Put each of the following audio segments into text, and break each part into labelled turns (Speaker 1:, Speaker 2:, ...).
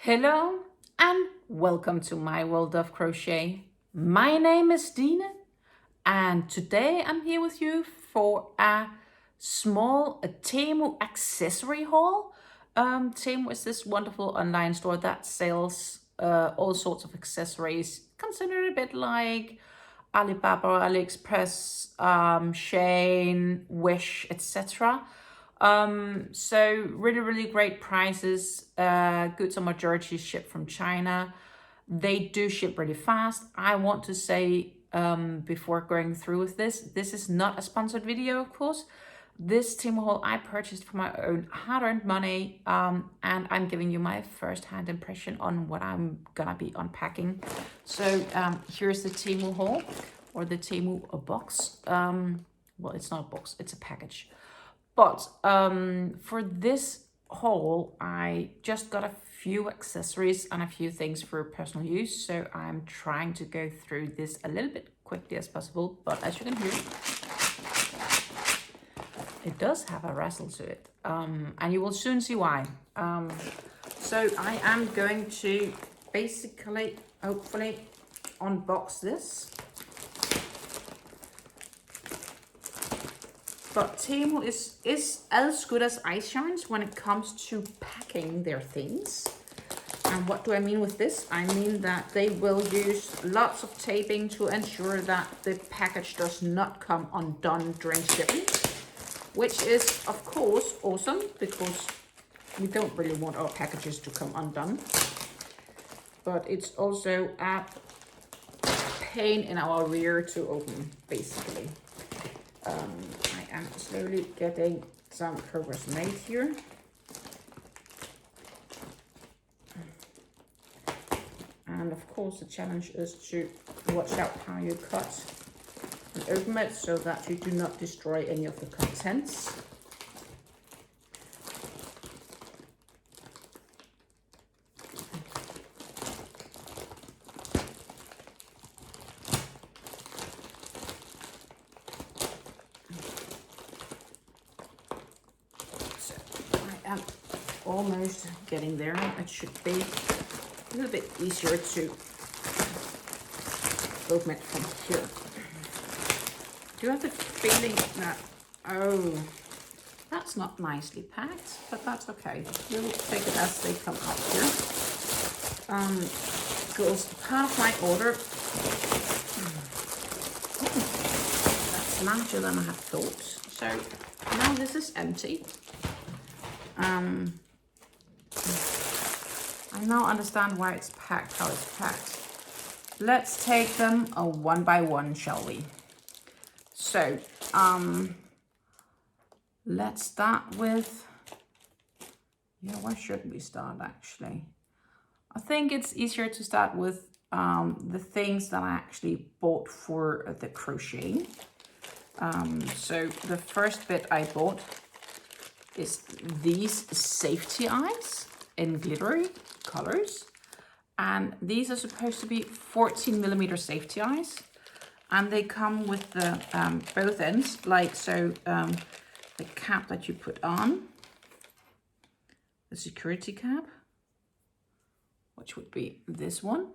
Speaker 1: Hello and welcome to my world of crochet. My name is Dina and today I'm here with you for a small Temu accessory haul. Temu is this wonderful online store that sells all sorts of accessories, considered a bit like Alibaba, AliExpress, Shein, Wish, etc. So really great prices. Goods are majority shipped from China. They do ship really fast. I want to say before going through with this is not a sponsored video, of course. This Temu haul I purchased for my own hard-earned money, and I'm giving you my first-hand impression on what I'm gonna be unpacking. So here's the Temu haul, or the Temu box. Well, it's not a box, it's a package. But for this haul, I just got a few accessories and a few things for personal use. So I'm trying to go through this a little bit quickly as possible. But as you can hear, it does have a rustle to it. And you will soon see why. So I am going to basically, hopefully, unbox this. But Temu is as good as ice shines when it comes to packing their things. And what do I mean with this? I mean that they will use lots of taping to ensure that the package does not come undone during shipping, which is of course awesome because we don't really want our packages to come undone. But it's also a pain in our rear to open, basically. I am slowly getting some progress made here. And of course the challenge is to watch out how you cut and open it so that you do not destroy any of the contents. I'm almost getting there. It should be a little bit easier to open it from here. Do you have the feeling that, oh, that's not nicely packed, but that's okay. We'll take it as they come out here. Because part of my order, that's larger than I had thought. So now this is empty. I now understand why it's packed, how it's packed. Let's take them one by one, shall we? So, let's start with, where should we start actually? I think it's easier to start with the things that I actually bought for the crocheting. So the first bit I bought is these safety eyes in glittery colors, and these are supposed to be 14mm safety eyes, and they come with the both ends, like so. The cap that you put on, the security cap, which would be this one,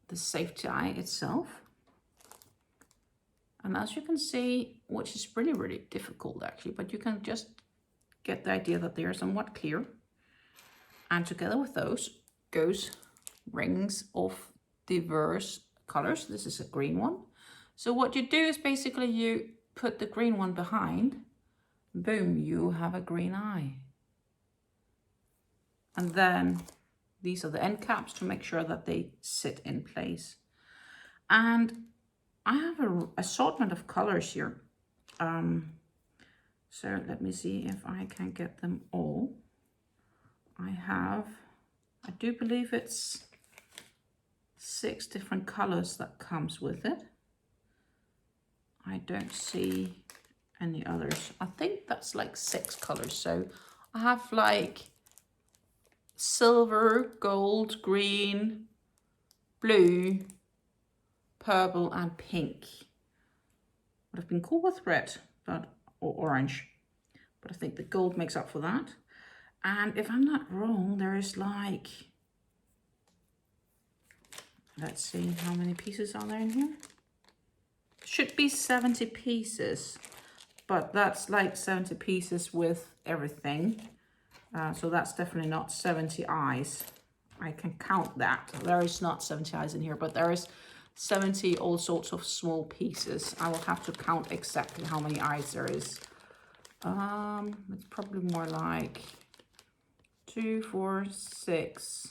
Speaker 1: the safety eye itself, and as you can see, which is really difficult actually, but you can just get the idea that they are somewhat clear. And together with those goes rings of diverse colors. This is a green one. So what you do is basically you put the green one behind, boom, you have a green eye. And then these are the end caps to make sure that they sit in place. And I have an assortment of colors here. So let me see if I can get them all. I do believe it's 6 different colors that comes with it. I don't see any others. I think that's like 6 colors. So I have like silver, gold, green, blue, purple, and pink. Would have been cool with red, but or orange. But I think the gold makes up for that. And if I'm not wrong, there is like, let's see, how many pieces are there in here? Should be 70 pieces, but that's like 70 pieces with everything. So that's definitely not 70 eyes. I can count that. There is not 70 eyes in here, but there is 70 all sorts of small pieces. I will have to count exactly how many eyes there is. It's probably more like 2, 4, 6,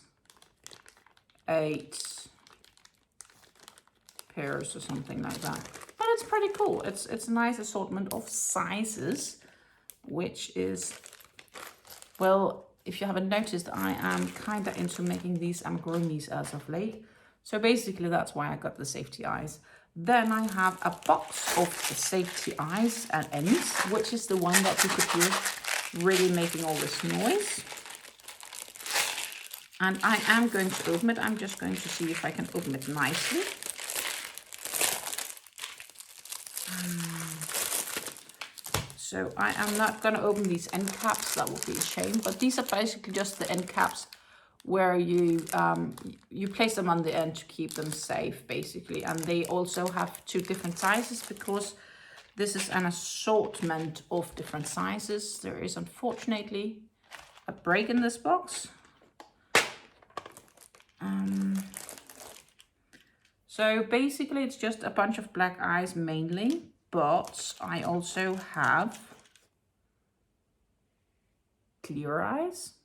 Speaker 1: 8 pairs or something like that. But it's pretty cool. It's a nice assortment of sizes, which is, well, if you haven't noticed, I am kind of into making these amigurumis as of late. So basically that's why I got the safety eyes. Then I have a box of the safety eyes and ends, which is the one that you could hear really making all this noise. And I am going to open it. I'm just going to see if I can open it nicely. So I am not going to open these end caps. That would be a shame. But these are basically just the end caps where you place them on the end to keep them safe, basically. And they also have 2 different sizes because this is an assortment of different sizes. There is unfortunately a break in this box. So basically it's just a bunch of black eyes mainly, but I also have clear eyes.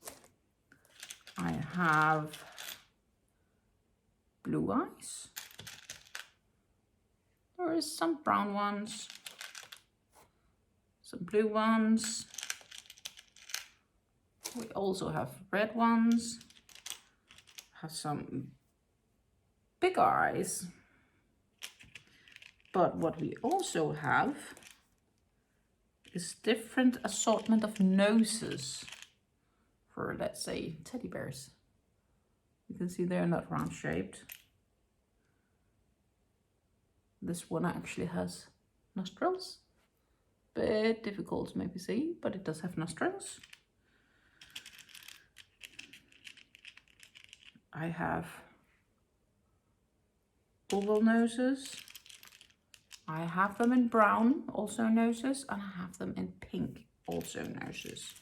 Speaker 1: I have blue eyes. There is some brown ones, some blue ones. We also have red ones. Have some big eyes. But what we also have is different assortment of noses for, let's say, teddy bears. You can see they're not round shaped. This one actually has nostrils. Bit difficult to maybe see, but it does have nostrils. I have oval noses. I have them in brown, also noses, and I have them in pink, also noses.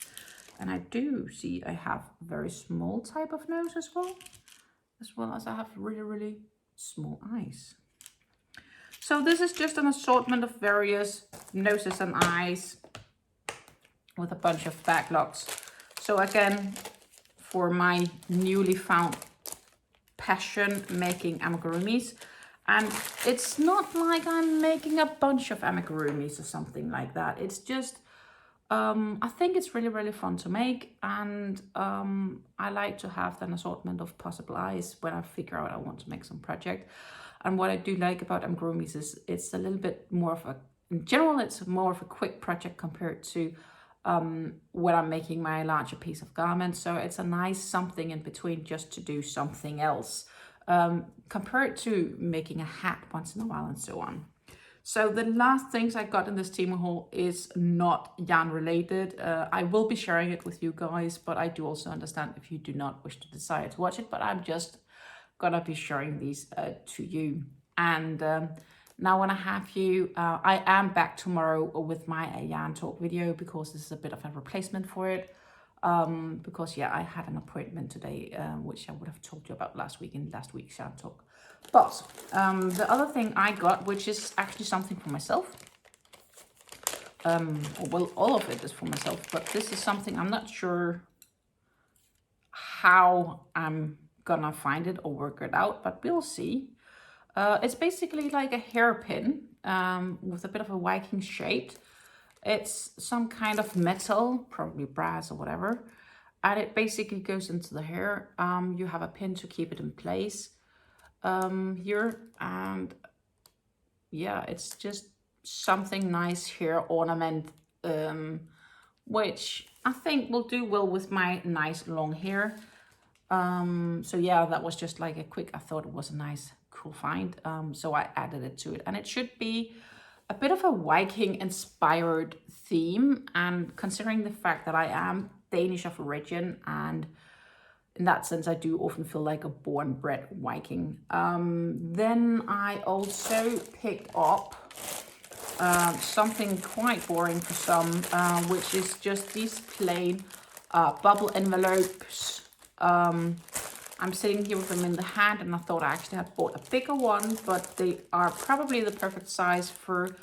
Speaker 1: And I do see I have a very small type of nose as well as I have really, really small eyes. So this is just an assortment of various noses and eyes with a bunch of backlogs. So again, for my newly found passion making amigurumis. And it's not like I'm making a bunch of amigurumis or something like that. It's just, I think it's really, really fun to make. And I like to have an assortment of possible eyes when I figure out I want to make some project. And what I do like about amigurumis is it's a little bit more of a, in general, it's more of a quick project compared to when I'm making my larger piece of garment. So it's a nice something in between just to do something else. Compared to making a hat once in a while and so on. So the last things I got in this Temu haul is not yarn related. I will be sharing it with you guys, but I do also understand if you do not wish to decide to watch it, but I'm just gonna be sharing these to you. And now when I have you, I am back tomorrow with my yarn talk video because this is a bit of a replacement for it. Because yeah, I had an appointment today, which I would have told you about last week in last week's yarn talk. But the other thing I got, which is actually something for myself, well, all of it is for myself, but this is something I'm not sure how I'm gonna find it or work it out, but we'll see. It's basically like a hairpin with a bit of a Viking shape. It's some kind of metal, probably brass or whatever, and it basically goes into the hair. You have a pin to keep it in place here, and yeah, it's just something nice hair ornament, which I think will do well with my nice long hair. So yeah, that was just like a quick, I thought it was a nice, cool find. So I added it to it, and it should be a bit of a Viking inspired theme. And considering the fact that I am Danish of origin, and in that sense, I do often feel like a born-bred Viking. Then I also picked up something quite boring for some, which is just these plain bubble envelopes. I'm sitting here with them in the hand, and I thought I actually had bought a bigger one, but they are probably the perfect size for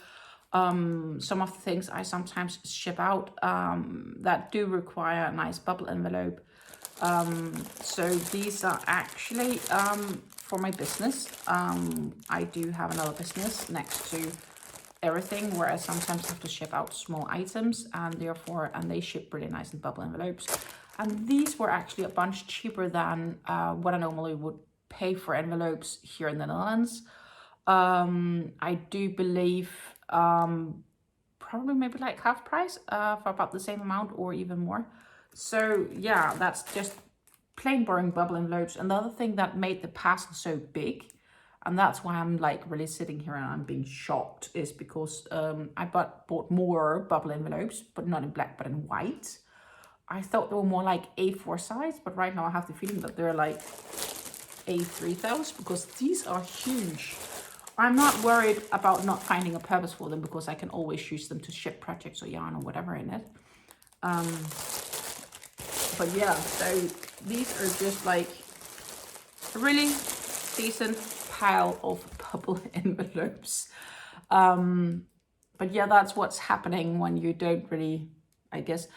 Speaker 1: some of the things I sometimes ship out that do require a nice bubble envelope. So these are actually for my business. I do have another business next to everything where I sometimes have to ship out small items, and they ship really nice in bubble envelopes. And these were actually a bunch cheaper than what I normally would pay for envelopes here in the Netherlands. I do believe probably maybe like half price for about the same amount or even more. So yeah, that's just plain boring bubble envelopes. And the other thing that made the parcel so big, and that's why I'm like really sitting here and I'm being shocked, is because I bought more bubble envelopes, but not in black, but in white. I thought they were more like A4 size, but right now I have the feeling that they're like A3 size, because these are huge. I'm not worried about not finding a purpose for them, because I can always use them to ship projects or yarn or whatever in it. But yeah, so these are just like a really decent pile of bubble envelopes. But yeah, that's what's happening when you don't really, I guess.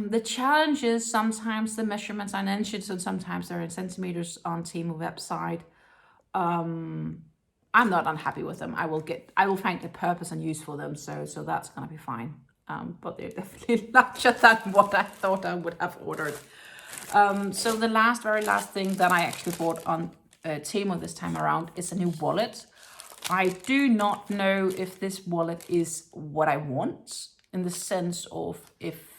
Speaker 1: The challenge is sometimes the measurements are in inches and sometimes they're in centimeters on Temu website. I'm not unhappy with them. I will find a purpose and use for them, so that's gonna be fine. But they're definitely larger than what I thought I would have ordered. So the very last thing that I actually bought on Temu this time around is a new wallet. I do not know if this wallet is what I want, in the sense of if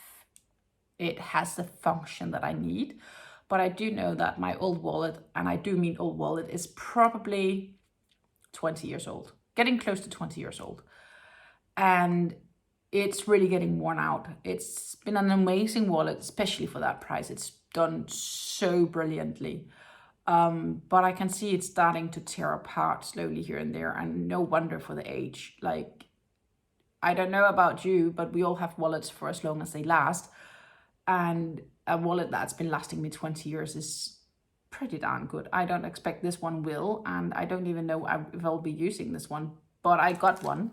Speaker 1: it has the function that I need. But I do know that my old wallet, and I do mean old wallet, is probably 20 years old, getting close to 20 years old. And it's really getting worn out. It's been an amazing wallet, especially for that price. It's done so brilliantly. But I can see it's starting to tear apart slowly here and there, and no wonder for the age. Like, I don't know about you, but we all have wallets for as long as they last. And a wallet that's been lasting me 20 years is pretty darn good. I don't expect this one will, and I don't even know if I'll be using this one, but I got one.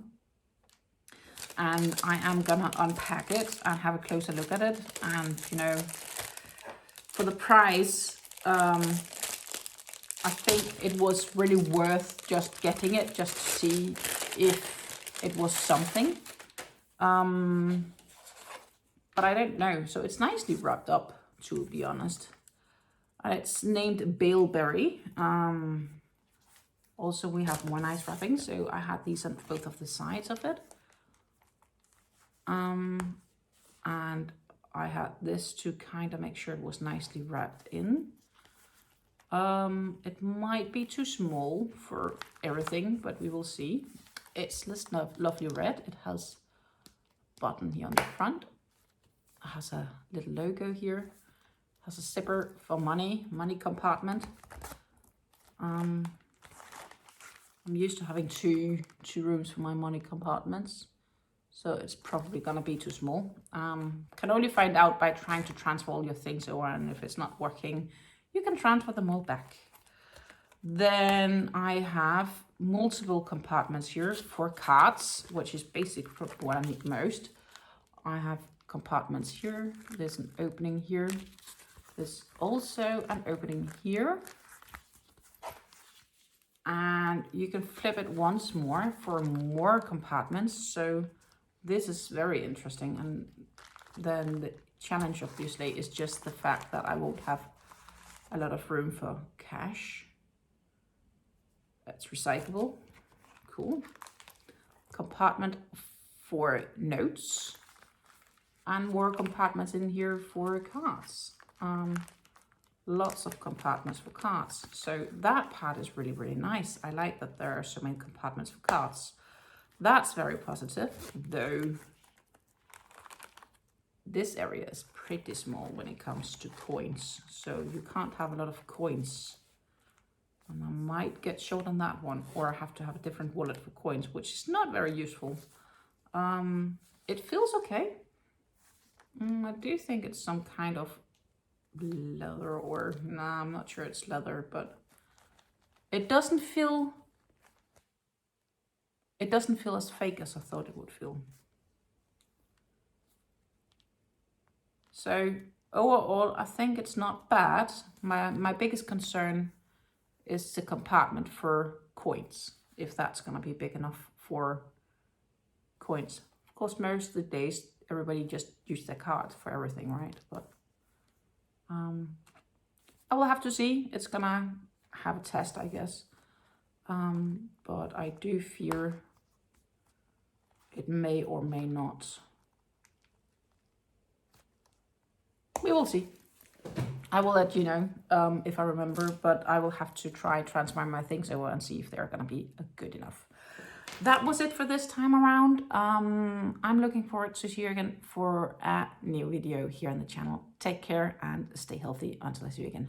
Speaker 1: And I am gonna unpack it and have a closer look at it. And, you know, for the price, I think it was really worth just getting it, just to see if it was something. But I don't know. So it's nicely wrapped up, to be honest. It's named Baleberry. Also, we have more nice wrapping. So I had these on both of the sides of it. And I had this to kind of make sure it was nicely wrapped in. It might be too small for everything, but we will see. It's this lovely red. It has a button here on the front. It has a little logo here. It has a zipper for money compartment. I'm used to having two rooms for my money compartments, so it's probably gonna be too small. Can only find out by trying to transfer all your things over, and if it's not working, you can transfer them all back. Then I have multiple compartments here for cards, which is basically what I need most. I have compartments here. There's an opening here. There's also an opening here. And you can flip it once more for more compartments. So this is very interesting. And then the challenge, obviously, is just the fact that I won't have a lot of room for cash. That's recyclable. Cool. Compartment for notes. And more compartments in here for cards. Lots of compartments for cards. So that part is really, really nice. I like that there are so many compartments for cards. That's very positive, though this area is pretty small when it comes to coins, so you can't have a lot of coins. And I might get short on that one, or I have to have a different wallet for coins, which is not very useful. It feels okay. I do think it's some kind of leather, or nah, I'm not sure it's leather, but it doesn't feel as fake as I thought it would feel. So overall, I think it's not bad. My biggest concern is the compartment for coins, if that's gonna be big enough for coins. Of course, most of the days, everybody just use their card for everything, right? But I will have to see. It's gonna have a test, I guess. But I do fear it may or may not. We will see. I will let you know if I remember, but I will have to try transfer my things over and see if they're gonna be good enough. That was it for this time around. I'm looking forward to see you again for a new video here on the channel. Take care and stay healthy until I see you again.